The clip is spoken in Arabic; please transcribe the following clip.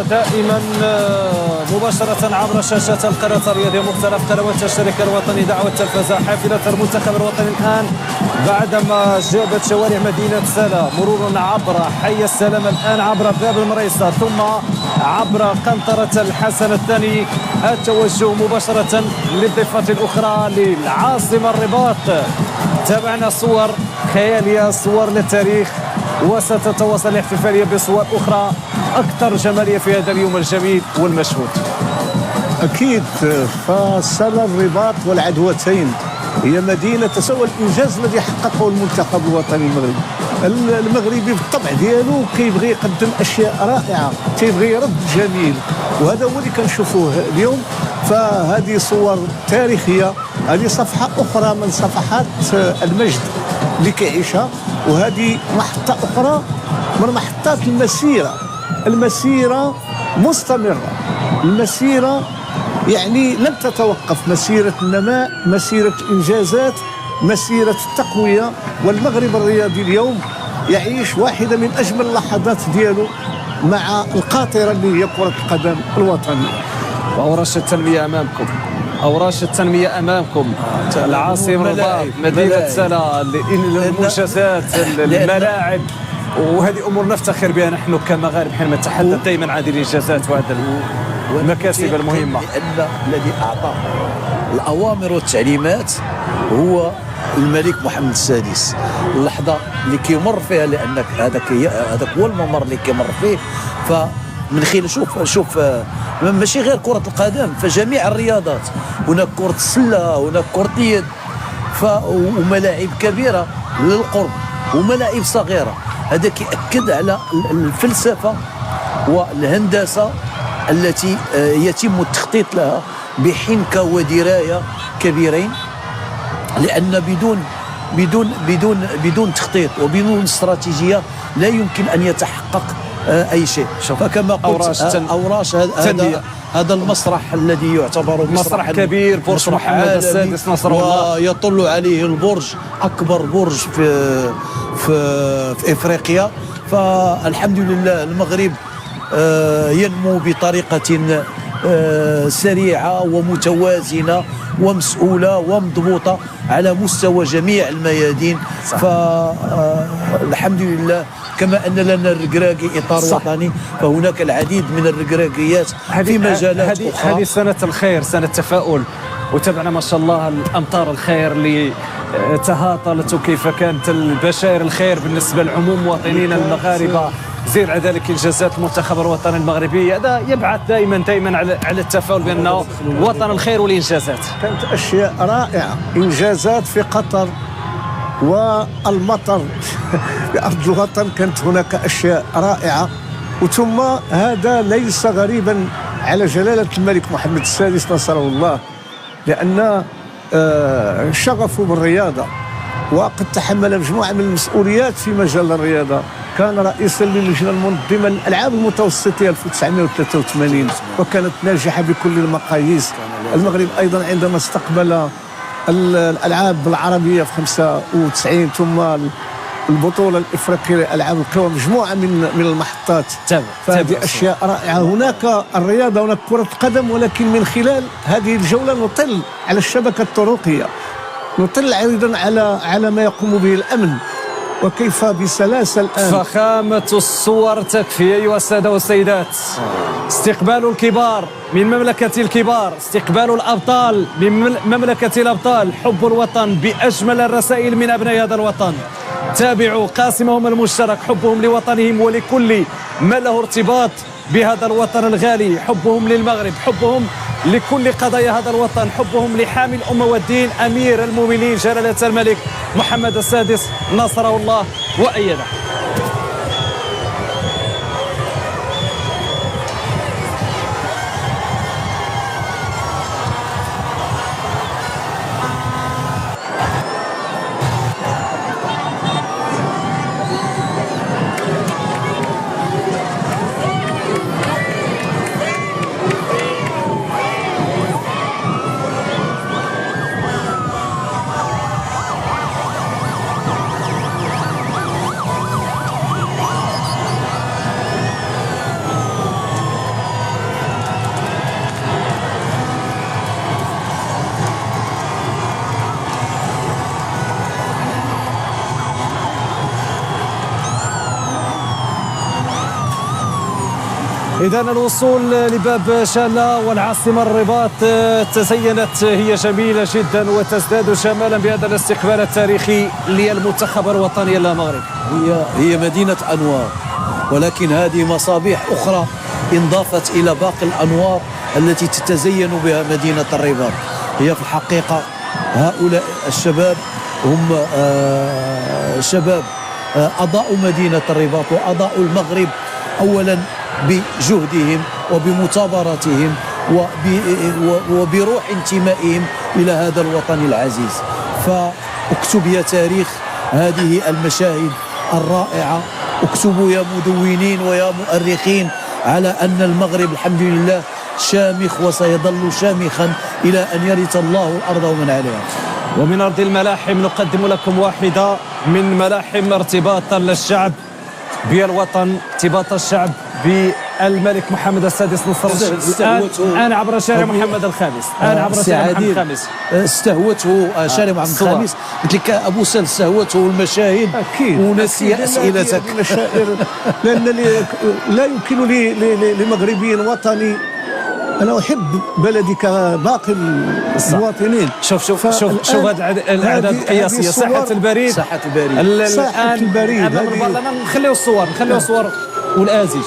دائما مباشرة عبر شاشات القناة الرياضية مختلف قنوات الشركة الوطني دعوة التلفزة حافلة المنتخب الوطني الآن بعدما جابت شوارع مدينة سلا مرورا عبر حي السلام الآن عبر باب المريصة ثم عبر قنطرة الحسن الثاني التوجه مباشرة للضفة الأخرى للعاصمة الرباط. تابعنا صور خيالية صور للتاريخ وستتواصل الاحتفالية بصور أخرى أكثر جمالية في هذا اليوم الجميل والمشهود. أكيد فسلا الرباط والعدوتين هي مدينة تسوى الإنجاز الذي حققه المنتخب الوطني المغربي بالطبع ديالو كيبغي يقدم أشياء رائعة، كيبغي يرد جميل، وهذا هو اللي كنشوفوه اليوم. فهذه صور تاريخية، هذه صفحة أخرى من صفحات المجد اللي كيعيشها، وهذه محطة أخرى من محطات المسيرة مستمرة، المسيرة يعني لن تتوقف، مسيرة النماء، مسيرة إنجازات، مسيرة التقوية. والمغرب الرياضي اليوم يعيش واحدة من أجمل اللحظات ديالو مع القاطرة اللي هي كرة القدم الوطنية. وأوراش التنمية أمامكم، أوراش التنمية أمامكم، العاصمة الرباط، مدينة سلا، المنجزات، الملاعب، وهذه أمور نفتخر بها نحن كمغاربة حينما نتحدث دائما عن الإنجازات وهذا المكاسب المهمة. لأن الذي أعطى الأوامر والتعليمات هو الملك محمد السادس. اللحظة اللي كيمر فيها، لأنك هذاك هو الممر اللي كيمر فيه، فمن خلال شوف ماشي غير كرة القدم، فجميع الرياضات، هناك كرة السلة، هناك كرة اليد، وملاعب كبيرة للقرب وملاعب صغيرة. هذا كيأكد على الفلسفة والهندسة التي يتم التخطيط لها بحنكة ودراية كبيرين، لأن بدون تخطيط وبدون استراتيجية لا يمكن أن يتحقق أي شيء. فكما قلت أوراش هذا المسرح الذي يعتبر مسرح كبير، برج محمد السادس نصر الله، ويطل عليه البرج، أكبر برج في إفريقيا. فالحمد لله المغرب ينمو بطريقة سريعة ومتوازنة ومسؤولة ومضبوطة على مستوى جميع الميادين. فالحمد لله كما أن لنا الركراكي إطار وطني، فهناك العديد من الركراكيات في مجالات أخرى. هذه سنة الخير، سنة التفاؤل، وتابعنا ما شاء الله الأمطار الخير اللي تهاطلت، وكيف كانت البشائر الخير بالنسبة لعموم مواطنينا المغاربة. زيد على ذلك إنجازات المنتخب الوطني المغربي، هذا يبعث دائما على التفاؤل بأنه وطن الخير والإنجازات. كانت أشياء رائعة، إنجازات في قطر والمطر في أرض الوطن، كانت هناك أشياء رائعة. وثم هذا ليس غريبا على جلالة الملك محمد السادس نصره الله، لأن شغفه بالرياضة وقد تحمل مجموعة من المسؤوليات في مجال الرياضة. كان رئيسا للجنة المنظمة للألعاب المتوسطية 1983 وكانت ناجحة بكل المقاييس. المغرب أيضا عندما استقبل الألعاب العربية في 95 ثم البطولة الإفريقية لألعاب القوى، مجموعة من المحطات. فهذه أشياء رائعة. هناك الرياضة، هناك كرة قدم، ولكن من خلال هذه الجولة نطل على الشبكة الطرقية، نطل أيضا على ما يقوم به الأمن وكيف بسلاسة الآن. فخامة الصور تكفي أيها السادة والسيدات. استقبال الكبار من مملكة الكبار، استقبال الأبطال من مملكة الأبطال، حب الوطن بأجمل الرسائل من أبناء هذا الوطن. تابعوا قاسمهم المشترك، حبهم لوطنهم ولكل ما له ارتباط بهذا الوطن الغالي، حبهم للمغرب، حبهم لكل قضايا هذا الوطن، حبهم لحامي الأمة والدين أمير المؤمنين جلالة الملك محمد السادس نصره الله وأيده. إذا الوصول لباب شالا والعاصمة الرباط تزينت هي جميلة جدا وتزداد جمالا بهذا الاستقبال التاريخي للمنتخب الوطني المغرب. هي مدينة أنوار، ولكن هذه مصابيح أخرى انضافت إلى باقي الأنوار التي تتزين بها مدينة الرباط. هي في الحقيقة هؤلاء الشباب هم شباب أضاءوا مدينة الرباط وأضاءوا المغرب أولا بجهدهم وبمثابرتهم وبروح انتمائهم إلى هذا الوطن العزيز. فاكتب يا تاريخ هذه المشاهد الرائعة، اكتبوا يا مدونين ويا مؤرخين على أن المغرب الحمد لله شامخ وسيظل شامخا إلى أن يرث الله الأرض ومن عليها. ومن أرض الملاحم نقدم لكم واحدة من ملاحم ارتباط الشعب بالوطن، ارتباط الشعب بالملك محمد السادس نصر الله الآن عبر شارع محمد الخامس. الآن عبر شارع محمد الخامس استهوته شارع محمد الخامس. قلت لك أبو سل استهوته المشاهد ونسي أسئلتك. لأن لا يمكن لمغربي وطني، أنا أحب بلدي كباقي المواطنين. شوف هذه الأعداد القياسية. ساحة البريد، ساحة البريد الآن نخليو الصور والآزج.